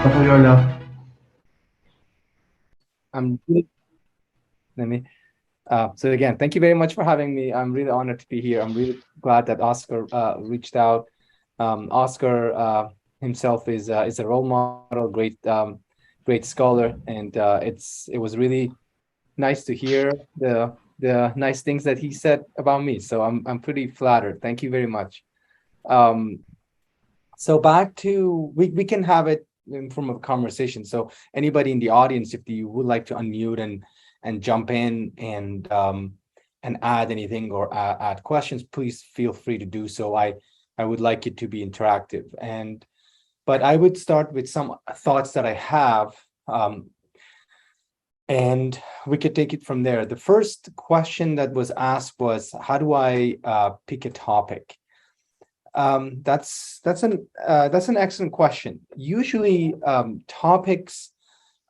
Hola Fabiola, I'm really, let me, so again, thank you very much for having me. I'm really honored to be here. I'm really glad that Oscar reached out. Oscar himself is a role model, great scholar, and it was really nice to hear the nice things that he said about me. So I'm pretty flattered. Thank you very much. Um, so back to we can have it in form of conversation. So anybody in the audience, if you would like to unmute and jump in and add anything or add questions, please feel free to do so. I would like it to be interactive. But I would start with some thoughts that I have, and we could take it from there. The first question that was asked was, how do I pick a topic? That's an excellent question. Usually, topics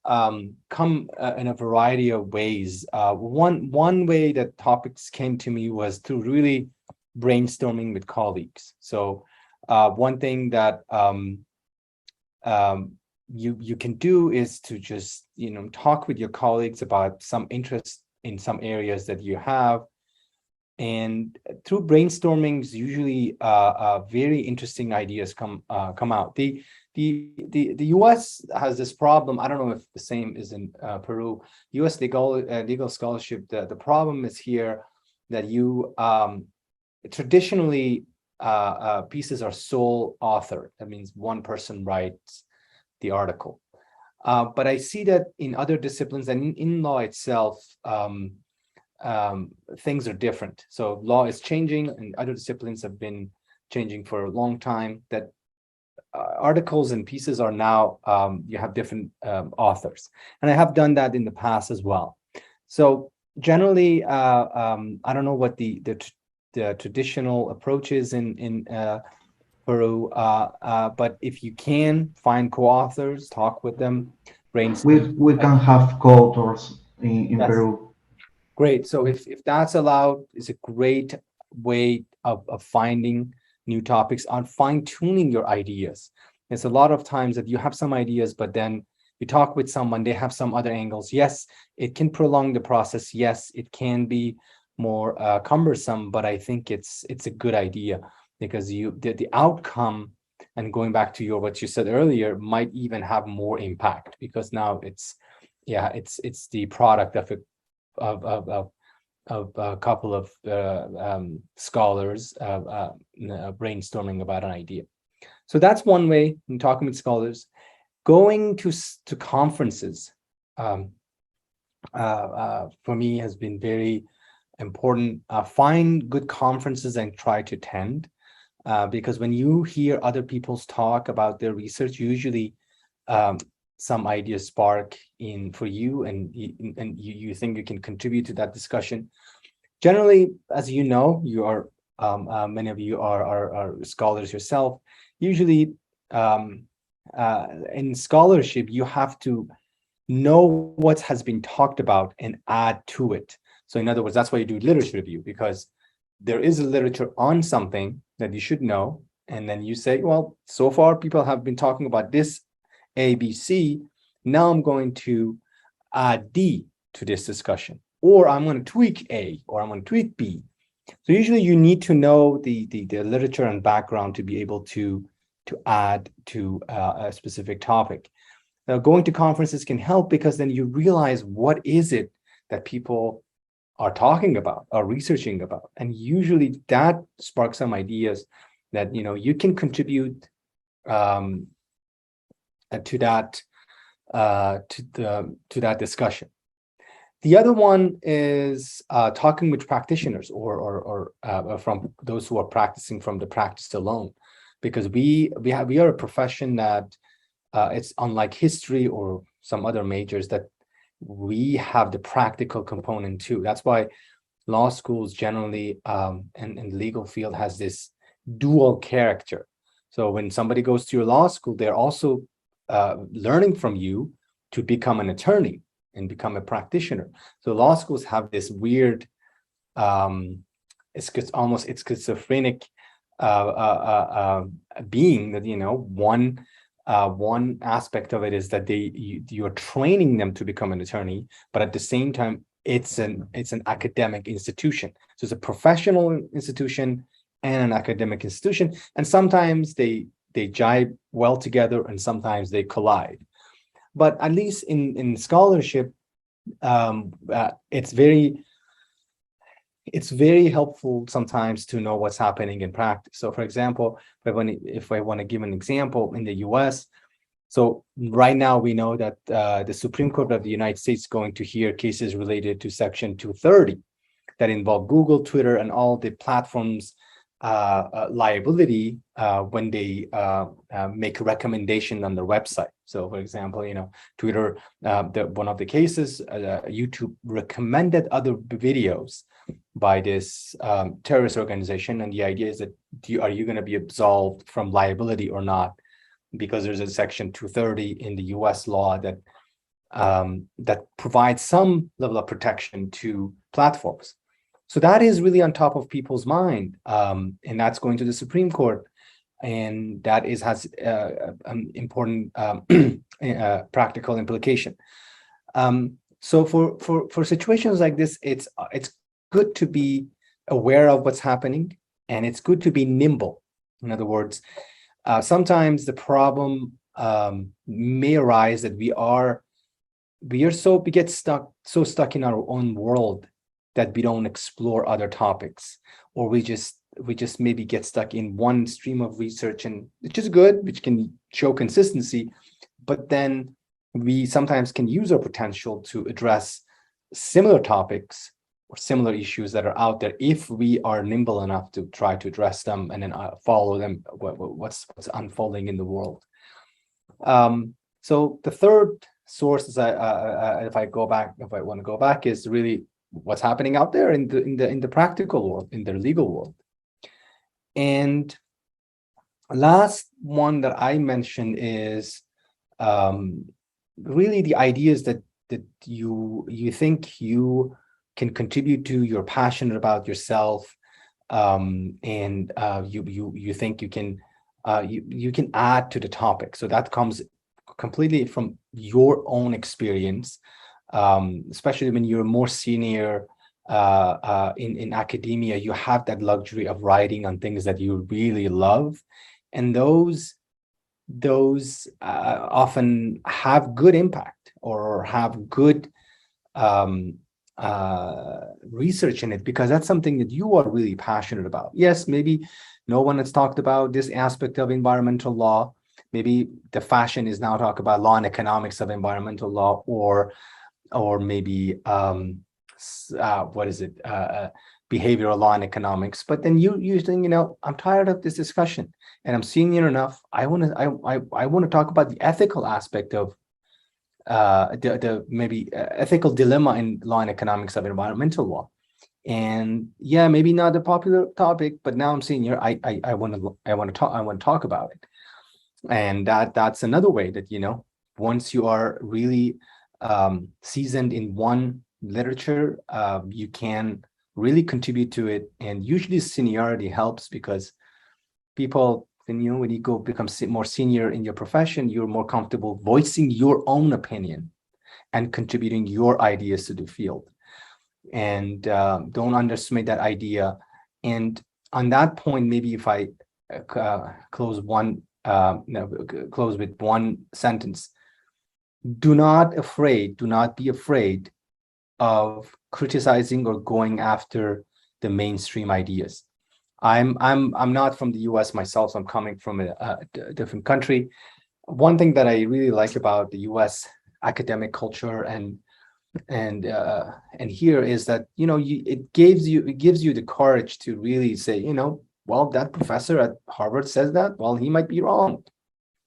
come in a variety of ways. One way that topics came to me was through really brainstorming with colleagues. So, one thing that um, you can do is to just talk with your colleagues about some interest in some areas that you have, and through brainstormings usually very interesting ideas come out. The US has this problem. I don't know if the same is in Peru. US legal scholarship, the problem is here that you traditionally pieces are sole author. That means one person writes the article, but I see that in other disciplines and in law itself, things are different. So law is changing, and other disciplines have been changing for a long time. That articles and pieces are now you have different authors, and I have done that in the past as well. So generally, I don't know what the traditional approach is in Peru, but if you can find co-authors, talk with them, brainstorm. we can have co-authors in Yes. Peru. Great. So if that's allowed, it's a great way of finding new topics, on fine-tuning your ideas. There's a lot of times that you have some ideas, but then you talk with someone, they have some other angles. Yes, it can prolong the process. Yes, it can be more cumbersome, but I think it's a good idea because the outcome, and going back to your what you said earlier, might even have more impact because now it's the product of a couple of scholars brainstorming about an idea. So that's one way in talking with scholars. Going to conferences for me has been very important. Find good conferences and try to attend, because when you hear other people's talk about their research, usually um, some ideas spark in for you, and you think you can contribute to that discussion. Generally, as you know, you are many of you are scholars yourself. Usually, um, in scholarship, you have to know what has been talked about and add to it. So, in other words, that's why you do literature review, because there is a literature on something that you should know, and then you say, well, so far people have been talking about this A, B, C. Now I'm going to add D to this discussion, or I'm going to tweak A, or I'm going to tweak B. So usually you need to know the literature and background to be able to add to a specific topic. Now, going to conferences can help because then you realize what is it that people are talking about, are researching about, and usually that sparks some ideas that you can contribute um, to that to that discussion. The other one is talking with practitioners, or from those who are practicing from the practice alone, because we are a profession that it's unlike history or some other majors, that we have the practical component too. That's why law schools generally and the legal field has this dual character. So when somebody goes to your law school, they're also learning from you to become an attorney and become a practitioner. So law schools have this weird, it's schizophrenic being that one One aspect of it is that you're training them to become an attorney, but at the same time, it's an academic institution. So it's a professional institution and an academic institution, and sometimes they jibe well together, and sometimes they collide. But at least in scholarship, it's very helpful sometimes to know what's happening in practice. So, for example, if I want to give an example in the U.S., so right now we know that the Supreme Court of the United States is going to hear cases related to Section 230 that involve Google, Twitter, and all the platforms liability when they make a recommendation on their website. So, for example, Twitter, one of the cases, YouTube recommended other videos by this terrorist organization, and the idea is that are you going to be absolved from liability or not? Because there's a Section 230 in the U.S. law that provides some level of protection to platforms. So that is really on top of people's mind, and that's going to the Supreme Court, and that has an important practical implication. So for situations like this, it's good to be aware of what's happening, and it's good to be nimble. In other words, sometimes the problem may arise that we get stuck in our own world that we don't explore other topics, or we just maybe get stuck in one stream of research, and which is good, which can show consistency, but then we sometimes can use our potential to address similar topics or similar issues that are out there if we are nimble enough to try to address them and then follow them, what's unfolding in the world. So the third source is if I want to go back, is really what's happening out there in the practical world, in the legal world. And last one that I mentioned is really the ideas that you think you can contribute to, you're passionate about yourself, and you think you can add to the topic. So that comes completely from your own experience, especially when you're more senior in academia. You have that luxury of writing on things that you really love, and those often have good impact or have good research in it, because that's something that you are really passionate about. Yes, maybe no one has talked about this aspect of environmental law. Maybe the fashion is now talk about law and economics of environmental law, or maybe behavioral law and economics. But then you think, I'm tired of this discussion, and I'm senior enough. I want to talk about the ethical aspect of the maybe ethical dilemma in law and economics of environmental law. And yeah, maybe not a popular topic, but now I'm senior. I want to talk about it. And that's another way that, once you are really seasoned in one literature, you can really contribute to it. And usually seniority helps, because people, when you go become more senior in your profession, you're more comfortable voicing your own opinion and contributing your ideas to the field. And don't underestimate that idea. And on that point, maybe if I close with one sentence: do not be afraid of criticizing or going after the mainstream ideas. I'm not from the US myself, so I'm coming from a different country. One thing that I really like about the US academic culture and here is that, it gives you the courage to really say, well, that professor at Harvard says that, well, he might be wrong.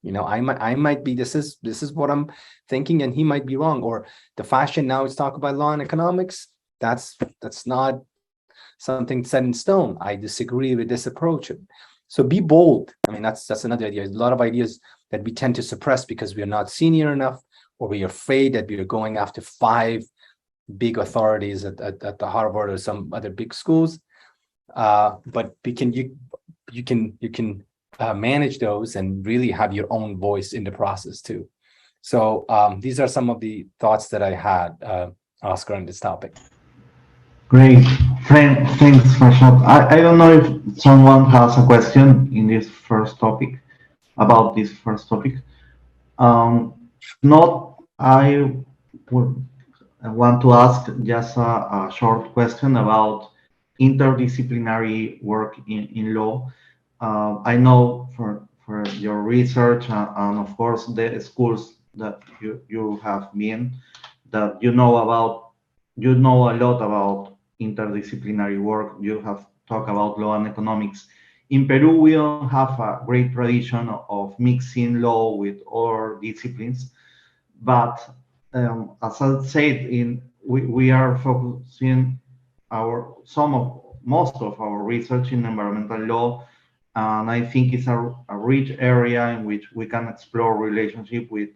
I might be, this is what I'm thinking, and he might be wrong. Or the fashion now is talk about law and economics. That's not something set in stone. I disagree with this approach. So be bold. I mean, that's another idea. There's a lot of ideas that we tend to suppress because we are not senior enough, or we're afraid that we are going after 5 big authorities at the Harvard or some other big schools. But you can manage those and really have your own voice in the process too. So these are some of the thoughts that I had, Oscar, on this topic. Great. Thanks, Farshad. I don't know if someone has a question in this first topic, about this first topic. Not, I would want to ask just a short question about interdisciplinary work in law. I know for your research and of course the schools that you have been, that you know a lot about interdisciplinary work. You have talked about law and economics. In Peru, we don't have a great tradition of mixing law with other disciplines, but as I said, we are focusing most of our research in environmental law, and I think it's a rich area in which we can explore relationship with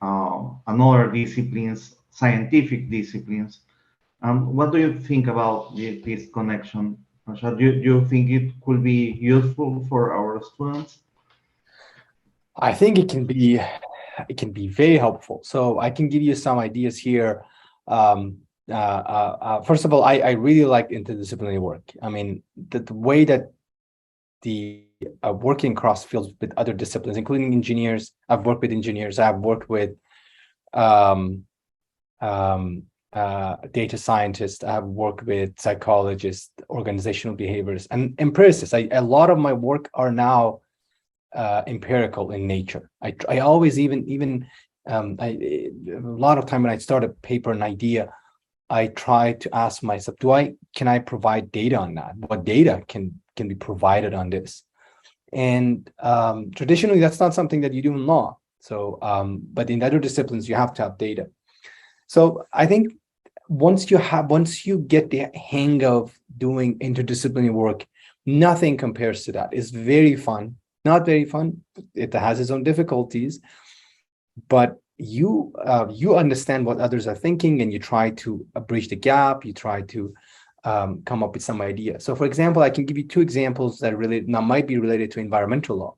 another disciplines, scientific disciplines. What do you think about this connection? Do you think it could be useful for our students? I think it can be very helpful. So I can give you some ideas here. First of all, I really like interdisciplinary work. I mean, the way that the working cross fields with other disciplines, including engineers. I've worked with engineers. I've worked with data scientists. I've worked with psychologists, organizational behaviors, and empiricists. A lot of my work are now empirical in nature. I always a lot of time when I start a paper, an idea, I try to ask myself, can I provide data on that? What data can be provided on this? And traditionally, that's not something that you do in law. So, but in other disciplines, you have to have data. So I think once you get the hang of doing interdisciplinary work, nothing compares to that. It's very fun. Not very fun. It has its own difficulties, but you understand what others are thinking, and you try to bridge the gap. You try to come up with some idea. So, for example, I can give you two examples that might be related to environmental law.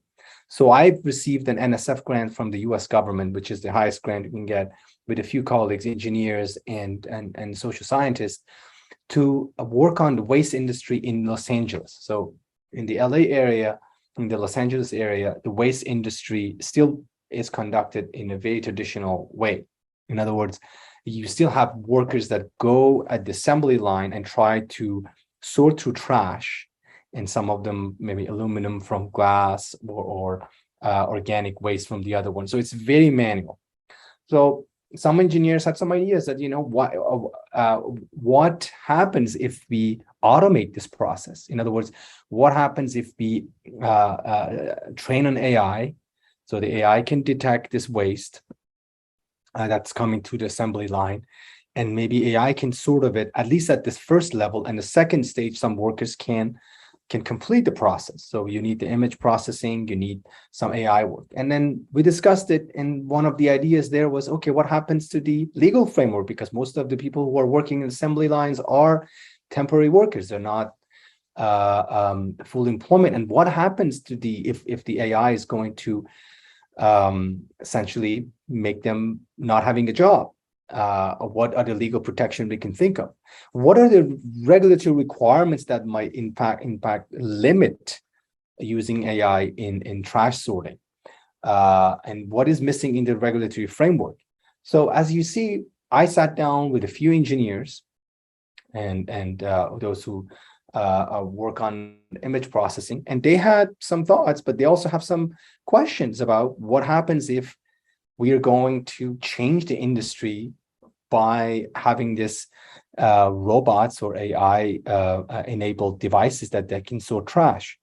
So, I've received an NSF grant from the U.S. government, which is the highest grant you can get, with a few colleagues, engineers and social scientists, to work on the waste industry in Los Angeles. So, in the LA area, in the Los Angeles area, the waste industry still is conducted in a very traditional way. In other words, you still have workers that go at the assembly line and try to sort through trash, and some of them maybe aluminum from glass or organic waste from the other one. So it's very manual. So some engineers have some ideas that, what happens if we automate this process? In other words, what happens if we train an AI, so the AI can detect this waste that's coming to the assembly line, and maybe AI can sort of it, at least at this first level, and the second stage, some workers can complete the process. So you need the image processing, you need some AI work. And then we discussed it, and one of the ideas there was, okay, what happens to the legal framework? Because most of the people who are working in assembly lines are temporary workers. They're not full employment. And what happens to if the AI is going to essentially make them not having a job? What are the legal protection we can think of? What are the regulatory requirements that might impact limit using AI in trash sorting? And what is missing in the regulatory framework? So as you see, I sat down with a few engineers and those who work on image processing, and they had some thoughts, but they also have some questions about what happens if we are going to change the industry by having this robots or AI enabled devices that can sort trash.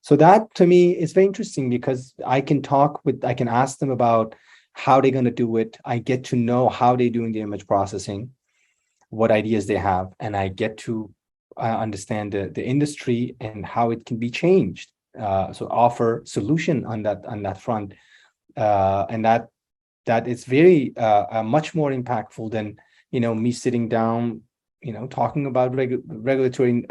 So that to me is very interesting, because I can ask them about how they're going to do it. I get to know how they're doing the image processing, what ideas they have, and I get to understand the industry and how it can be changed. So offer solution on that front, and that is very much more impactful than me sitting down talking about regulatory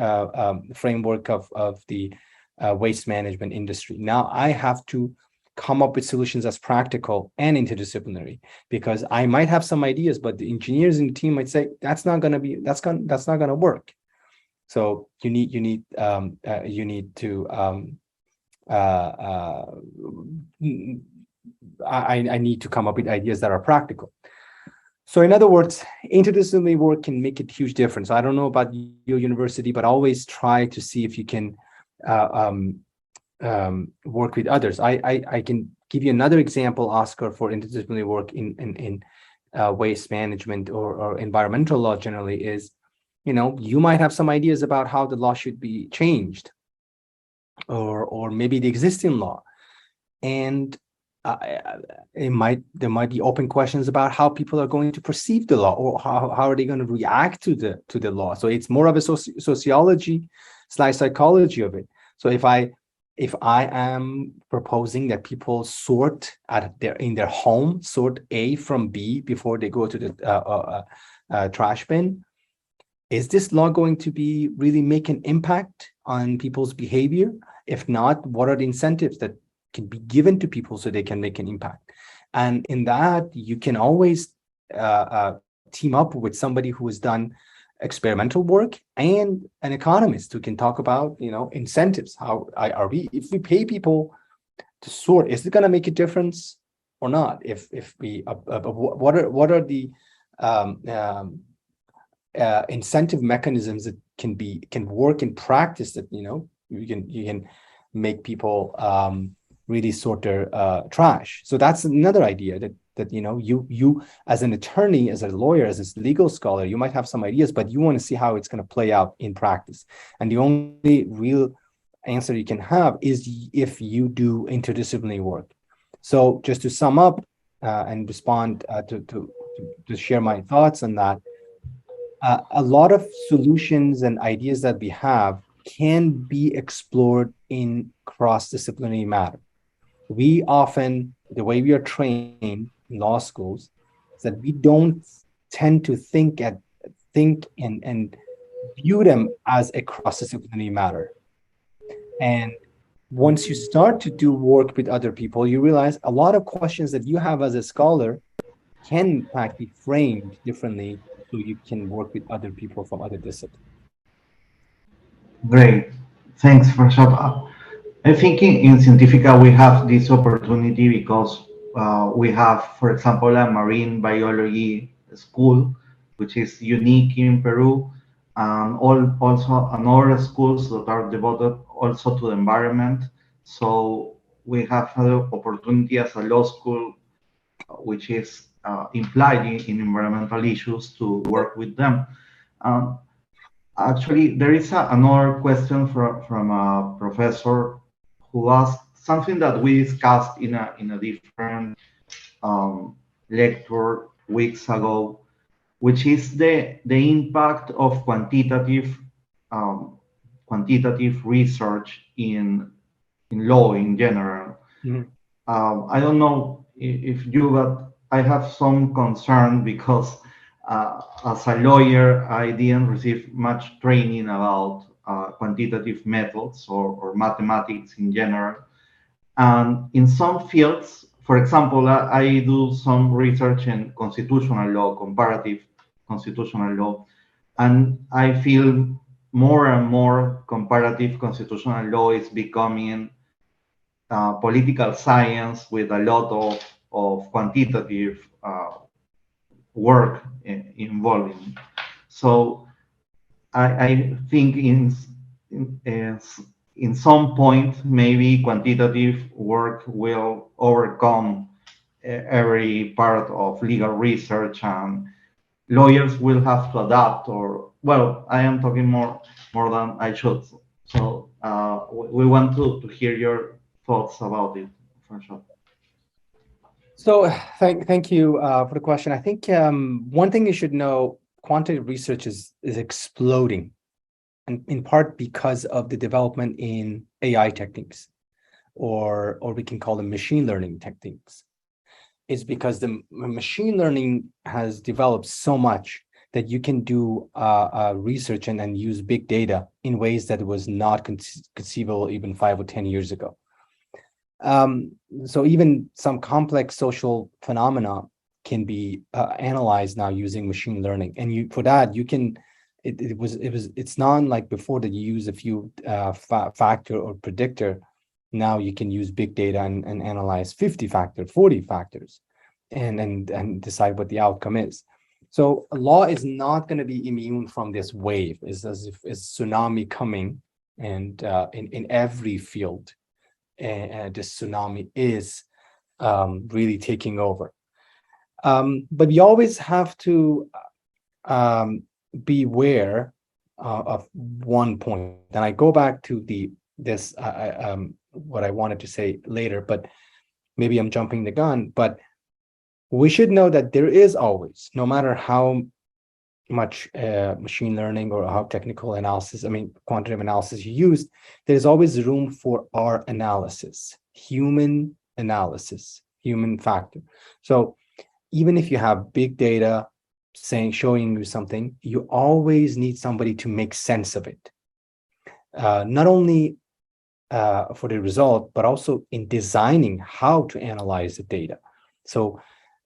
framework of the waste management industry. Now I have to come up with solutions that's practical and interdisciplinary, because I might have some ideas, but the engineers in the team might say that's not going to work. So you need to I need to come up with ideas that are practical. So in other words, interdisciplinary work can make a huge difference. I don't know about your university, but always try to see if you can work with others. I can give you another example, Oscar, for interdisciplinary work in waste management or environmental law generally is, you might have some ideas about how the law should be changed, or maybe the existing law, and there might be open questions about how people are going to perceive the law, or how are they going to react to the law. So it's more of a sociology / psychology of it. So if I am proposing that people sort in their home, sort A from B before they go to the trash bin, is this law going to be really make an impact on people's behavior? If not, what are the incentives that can be given to people so they can make an impact? And in that, you can always team up with somebody who has done experimental work and an economist who can talk about, incentives. If we pay people to sort, is it going to make a difference or not? If we what are the incentive mechanisms that can work in practice, that you can make people really sort their trash. So that's another idea, that you as an attorney, as a lawyer, as a legal scholar, you might have some ideas, but you want to see how it's going to play out in practice. And the only real answer you can have is if you do interdisciplinary work. So just to sum up and respond to share my thoughts on that, a lot of solutions and ideas that we have can be explored in cross-disciplinary matter. We often, the way we are trained in law schools, is that we don't tend to think and view them as a cross-disciplinary matter. And once you start to do work with other people, you realize a lot of questions that you have as a scholar can in fact be framed differently, so you can work with other people from other disciplines. Great. Thanks, Farshad. I think in Scientifica we have this opportunity because we have, for example, a marine biology school, which is unique in Peru, and also another schools that are devoted also to the environment. So we have the opportunity as a law school, which is implied in environmental issues, to work with them. Um, Actually, there is another question from a professor who asked something that we discussed in a different lecture weeks ago, which is the impact of quantitative research in law in general. Mhm. I don't know if you, but I have some concern because as a lawyer, I didn't receive much training about quantitative methods or mathematics in general. And in some fields, for example, I do some research in constitutional law, comparative constitutional law, and I feel more and more comparative constitutional law is becoming political science with a lot of quantitative work involving. So I think in some point maybe quantitative work will overcome every part of legal research, and lawyers will have to adapt. Or, well, I am talking more than I should. So we want to hear your thoughts about it, for sure. So thank you for the question. I think one thing you should know, quantitative research is exploding, and in part because of the development in AI techniques, or we can call them machine learning techniques. It's because the machine learning has developed so much that you can do research and use big data in ways that was not conceivable even 5 or 10 years ago. So even some complex social phenomena can be analyzed now using machine learning, and for that you can. It's not like before that you use a few factor or predictor. Now you can use big data and analyze 50 factors, 40 factors, and decide what the outcome is. So law is not going to be immune from this wave. It's as if it's tsunami coming, and in every field, and this tsunami is really taking over. But you always have to beware of one point. And I go back to this what I wanted to say later, but maybe I'm jumping the gun. But we should know that there is always, no matter how much machine learning or how technical analysis, quantitative analysis you use, there's always room for our analysis, human analysis, human factor. So even if you have big data showing you something, you always need somebody to make sense of it. Not only for the result, but also in designing how to analyze the data. So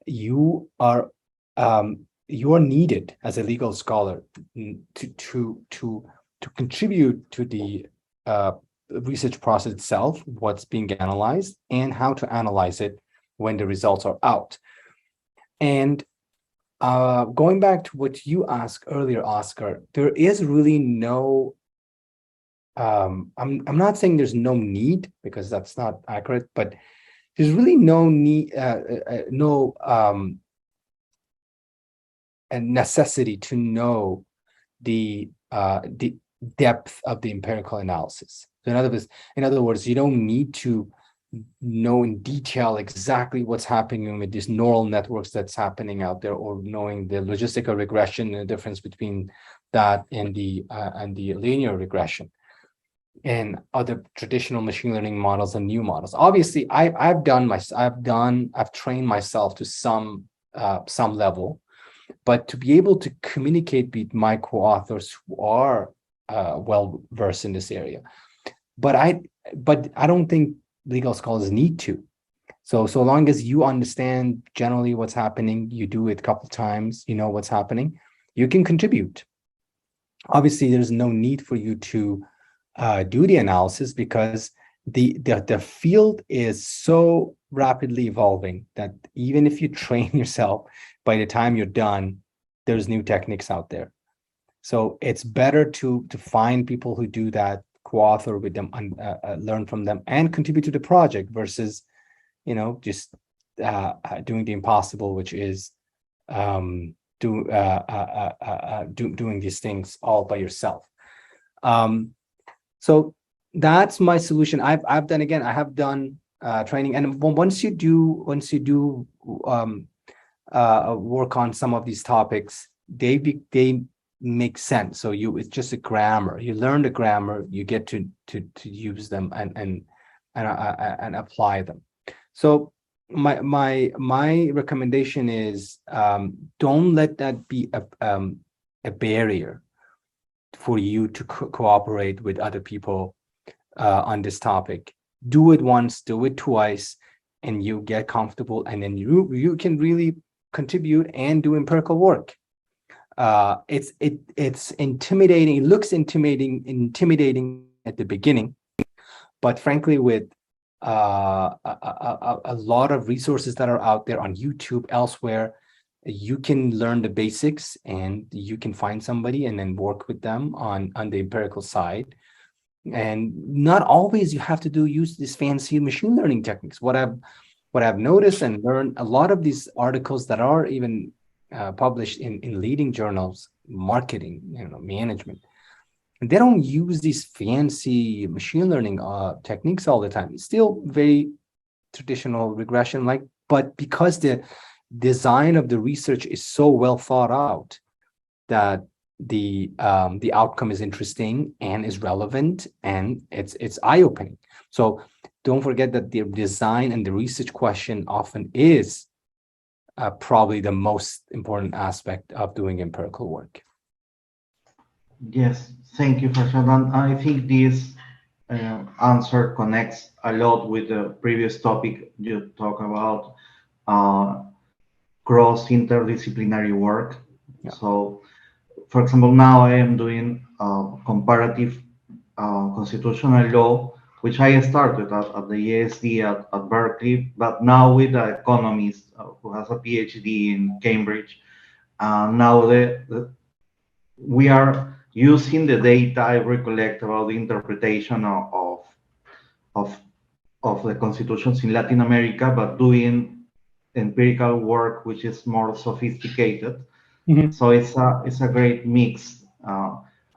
you are needed as a legal scholar to contribute to the research process itself, what's being analyzed, and how to analyze it when the results are out. And going back to what you asked earlier, Oscar, there is really no. I'm not saying there's no need, because that's not accurate, but there's really no need, a necessity to know the depth of the empirical analysis. So in other words, you don't need to know in detail exactly what's happening with these neural networks that's happening out there, or knowing the logistical regression and the difference between that and the linear regression and other traditional machine learning models and new models. Obviously, I've trained myself to some level, but to be able to communicate with my co-authors who are well versed in this area, but I don't think legal scholars need to. So long as you understand generally what's happening, you do it a couple times, you know what's happening, you can contribute. Obviously, there's no need for you to do the analysis, because the field is so rapidly evolving that even if you train yourself, by the time you're done, there's new techniques out there. So it's better to find people who do that, co-author with them, and learn from them, and contribute to the project, versus just doing the impossible, which is doing these things all by yourself. So that's my solution. I've done, again, I have done training, and once you do work on some of these topics, they make sense. So it's just a grammar. You learn the grammar, you get to use them and apply them. So my recommendation is, don't let that be a barrier for you to cooperate with other people on this topic. Do it once, do it twice, and you get comfortable, and then you can really contribute and do empirical work. It's intimidating. It looks intimidating at the beginning, but frankly, with a lot of resources that are out there on YouTube, elsewhere, you can learn the basics, and you can find somebody and then work with them on the empirical side. And not always you have to use these fancy machine learning techniques. What I've noticed and learned, a lot of these articles that are even published in leading journals, marketing, management, they don't use these fancy machine learning techniques all the time. It's still very traditional regression like, but because the design of the research is so well thought out, that the outcome is interesting and is relevant, and it's eye-opening. So don't forget that the design and the research question often is probably the most important aspect of doing empirical work. Yes, thank you, Farshad. And I think this answer connects a lot with the previous topic you talk about, uh, cross interdisciplinary work. Yeah. So, for example, now I am doing comparative constitutional law, which I started at the ESD at Berkeley, but now with an economist who has a PhD in Cambridge. Now we are using the data I recollect about the interpretation of, of the constitutions in Latin America, but doing empirical work which is more sophisticated. So it's a great mix,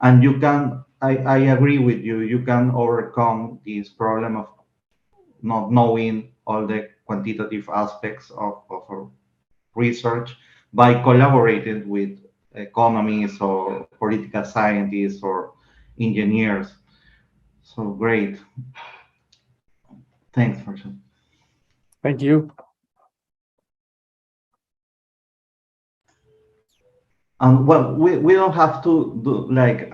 and you can. I agree with you. You can overcome this problem of not knowing all the quantitative aspects of research by collaborating with economists or political scientists or engineers. So great. Thanks, Farshad. Thank you. Well, we don't have to do like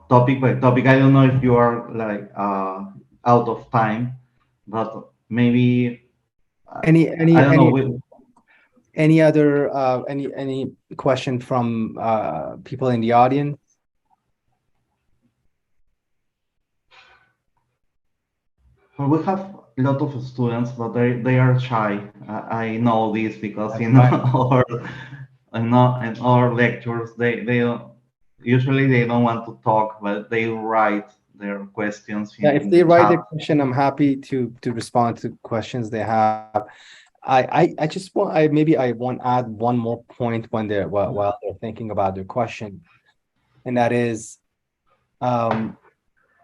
topic by topic. I don't know if you are like out of time, but maybe Any I any don't know. any any other any question from people in the audience? Well, we have a lot of students, but they are shy. I know this because That's in fine. our lectures they don't, usually they don't want to talk, but they write their questions Yeah, if in they the write a chat. question, I'm happy to respond to questions they have. I just want I want to add one more point when while they're thinking about their question, and that is a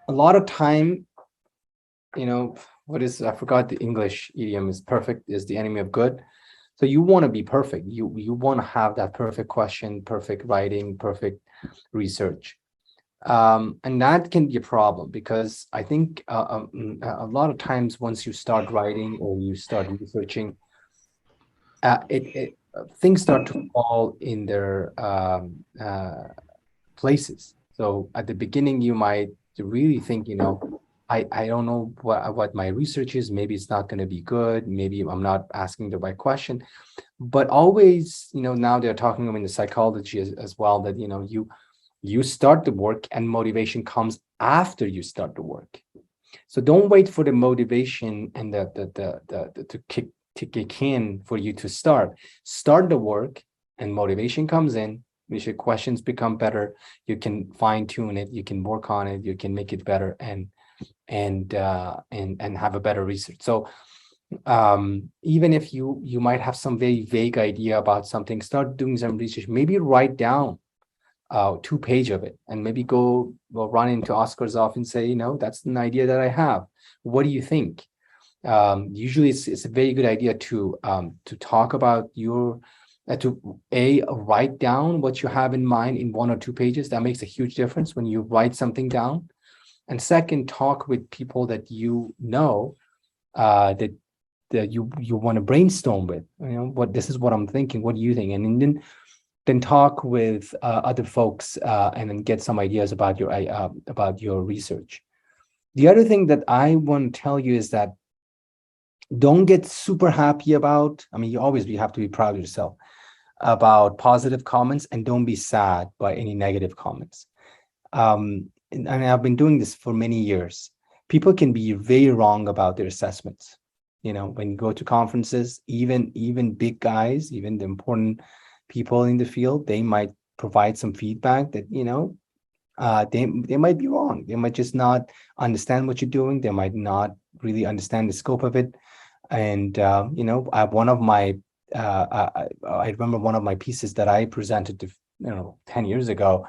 lot of time, what is, I forgot the English idiom, is perfect is the enemy of good. So you want to be perfect. You want to have that perfect question, perfect writing, perfect research. And that can be a problem because I think a lot of times once you start writing or you start researching, things start to fall in their places. So at the beginning, you might really think, I don't know what my research is. Maybe it's not going to be good. Maybe I'm not asking the right question. But always, now they're talking in the psychology as well that, you start the work and motivation comes after you start the work. So don't wait for the motivation and the to kick in for you to start. Start the work and motivation comes in. Which your questions become better. You can fine tune it. You can work on it. You can make it better and have a better research. So even if you might have some very vague idea about something, start doing some research. Maybe write down 2 page of it and maybe go run into Oscar's office and say, that's an idea that I have. What do you think? Usually it's a very good idea to talk about your to write down what you have in mind in 1 or 2 pages. That makes a huge difference when you write something down. And second, talk with people that that you want to brainstorm with. This is what I'm thinking. What do you think? And then talk with other folks and then get some ideas about your research. The other thing that I want to tell you is that don't get super happy about. You have to be proud of yourself about positive comments, and don't be sad by any negative comments. And I've been doing this for many years. People can be very wrong about their assessments. When you go to conferences, even big guys, even the important people in the field, they might provide some feedback that, they might be wrong. They might just not understand what you're doing. They might not really understand the scope of it. And, I remember one of my pieces that I presented to 10 years ago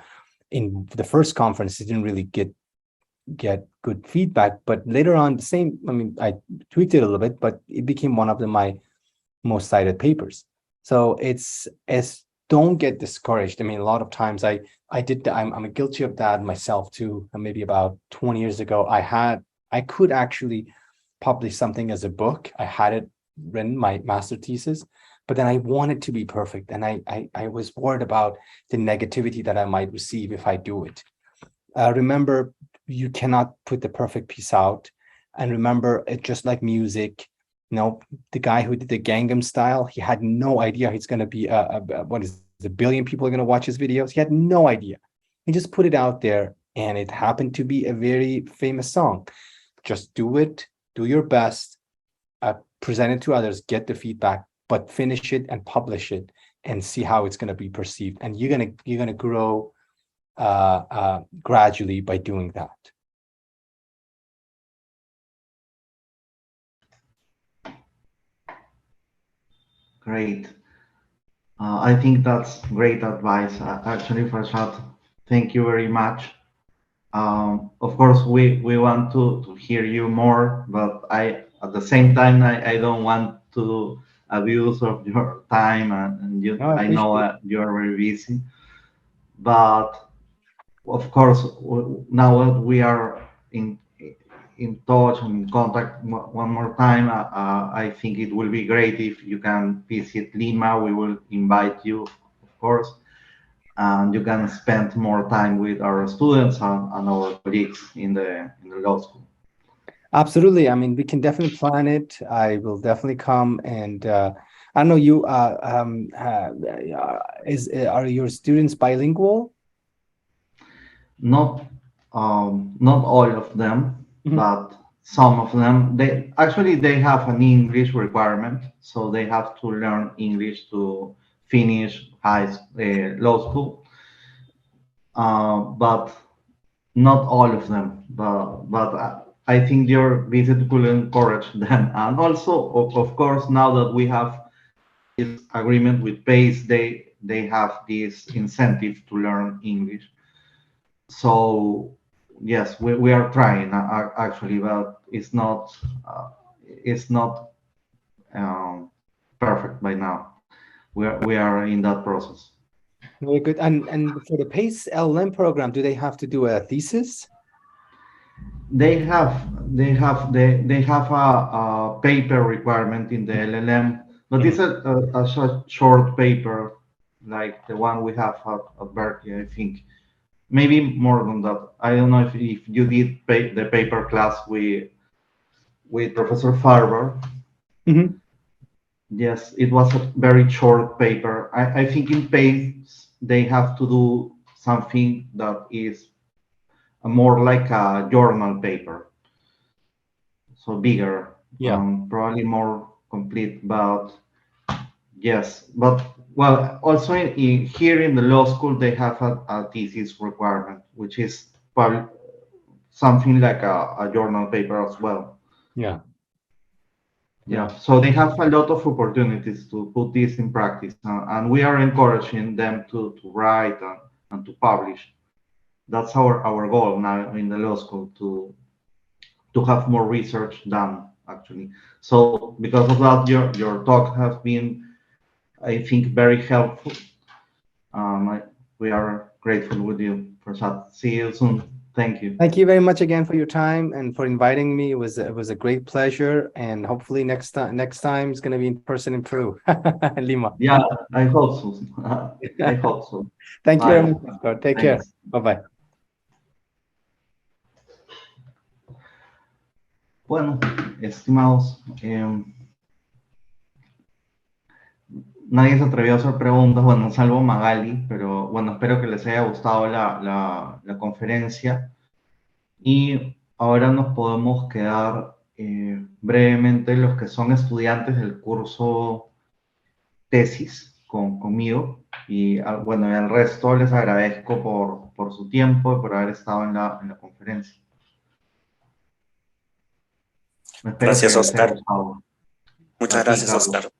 in the first conference. It didn't really get good feedback, but later on I tweaked it a little bit, but it became one of my most cited papers. So don't get discouraged. A lot of times I'm guilty of that myself too. Maybe about 20 years ago, I could actually publish something as a book. I had it written, my master thesis, but then I wanted to be perfect. And I was worried about the negativity that I might receive if I do it. Remember, you cannot put the perfect piece out. And remember, it's just like music. You know, the guy who did the Gangnam Style, he had no idea he's going to be what is it, a billion people are going to watch his videos. He had no idea. He just put it out there, and it happened to be a very famous song. Just do it, do your best, present it to others, get the feedback, but finish it and publish it, and see how it's going to be perceived. And you're gonna grow gradually by doing that. Great. I think that's great advice. Actually, Farshad, thank you very much. Of course, we want to hear you more, but at the same time, I don't want to abuse of your time, and you, No, I I know appreciate it. you're very busy. But of course, now that we are in touch and in contact one more time, I think it will be great if you can visit Lima. We will invite you, of course, and you can spend more time with our students and our colleagues in the law school. Absolutely. I mean, we can definitely plan it. I will definitely come. And I don't know, you are your students bilingual? Not not all of them, Mhm. but some of them. They have an English requirement, so they have to learn English to finish law school. But not all of them. But I think your visit will encourage them. And also, of course, now that we have this agreement with PACE, they have this incentive to learn English. So yes, we are trying actually, but it's not perfect by now. We are in that process. Very good. And for the PACE LLM program, do they have to do a thesis? They have a paper requirement in the LLM, but it's a short paper like the one we have at Berkeley, I think. Maybe more than that. I don't know if you did the paper class with Professor Farber. Mhm. Yes, it was a very short paper. I think in PACE they have to do something that is more like a journal paper, so bigger, Yeah. probably more complete. But yes, but well, also here in the law school they have a thesis requirement, which is probably something like a journal paper as well. Yeah. Yeah. Yeah, so they have a lot of opportunities to put this in practice, and we are encouraging them to write and to publish. That's our goal now in the law school to have more research done actually. So because of that, your talk has been, I think, very helpful. We are grateful with you for that. See you soon. Thank you. Thank you very much again for your time and for inviting me. It was a great pleasure, and hopefully next time it's going to be in person in Peru, Lima. Yeah, I hope so. I hope so. Thank you very Bye. much, Scott. Take care. Thanks. Bye-bye. Bueno, estimados, nadie se atrevió a hacer preguntas, bueno, salvo Magali, pero bueno, espero que les haya gustado la conferencia. Y ahora nos podemos quedar brevemente los que son estudiantes del curso tesis conmigo. Y bueno, y al resto les agradezco por su tiempo y por haber estado en la conferencia. Espero Gracias, que les haya Oscar. gustado. Muchas A ti, gracias, Carlos. Oscar.